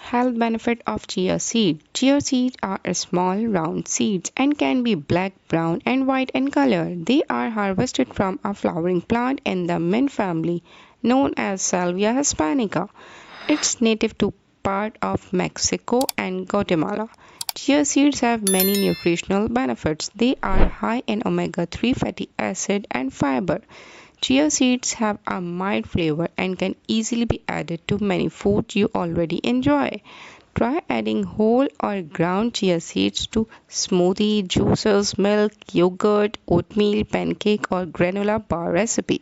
Health benefit of chia seed. Chia seeds are small round seeds and can be black, brown and white in color. They are harvested from a flowering plant in the mint family known as Salvia hispanica. It's native to part of Mexico and Guatemala. Chia seeds have many nutritional benefits. They are high in omega-3 fatty acid and fiber. Chia seeds have a mild flavor and can easily be added to many foods you already enjoy. Try adding whole or ground chia seeds to smoothie, juices, milk, yogurt, oatmeal, pancake, or granola bar recipe.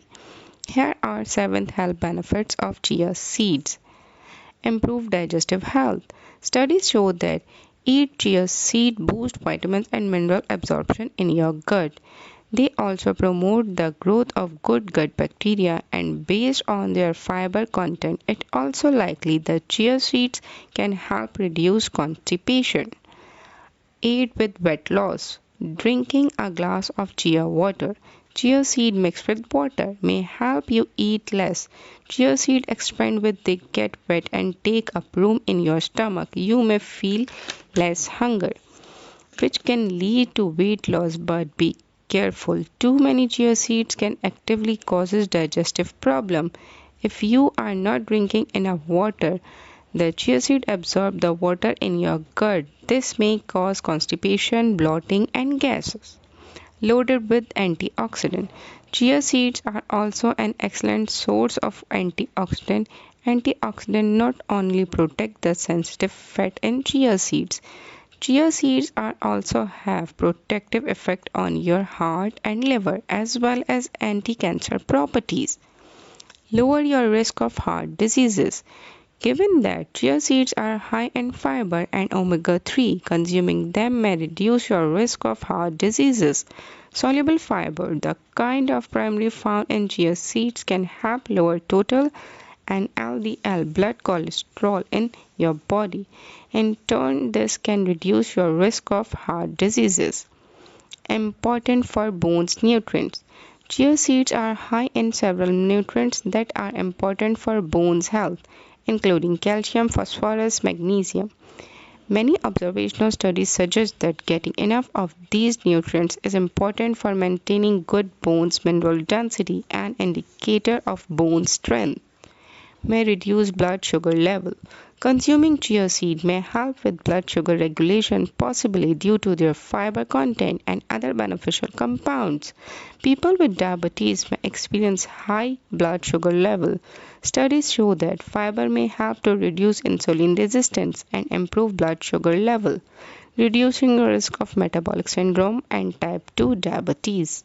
Here are 7 health benefits of chia seeds. Improve digestive health. Studies show that eat chia seed boost vitamins and mineral absorption in your gut. They also promote the growth of good gut bacteria and based on their fiber content, it also likely that chia seeds can help reduce constipation. Aid with weight loss. Drinking a glass of chia water. Chia seed mixed with water may help you eat less. Chia seed expand when they get wet and take up room in your stomach. You may feel less hunger, which can lead to weight loss, but be careful. Too many chia seeds can actively causes digestive problem. If you are not drinking enough water, the chia seed absorb the water in your gut. This may cause constipation, bloating and gases. Loaded with antioxidant. Chia seeds are also an excellent source of antioxidant. Antioxidants not only protect the sensitive fat in chia seeds are also have protective effect on your heart and liver as well as anti-cancer properties. Lower your risk of heart diseases. Given that chia seeds are high in fiber and omega-3, consuming them may reduce your risk of heart diseases. Soluble fiber, the kind of primary found in chia seeds, can help lower total and LDL blood cholesterol in your body. In turn, this can reduce your risk of heart diseases. Important for bones nutrients. Chia seeds are high in several nutrients that are important for bones health, including calcium, phosphorus, magnesium. Many observational studies suggest that getting enough of these nutrients is important for maintaining good bones mineral density, an indicator of bone strength. May reduce blood sugar level. Consuming chia seed may help with blood sugar regulation, possibly due to their fiber content and other beneficial compounds. People with diabetes may experience high blood sugar level. Studies show that fiber may help to reduce insulin resistance and improve blood sugar level, reducing the risk of metabolic syndrome and type 2 diabetes.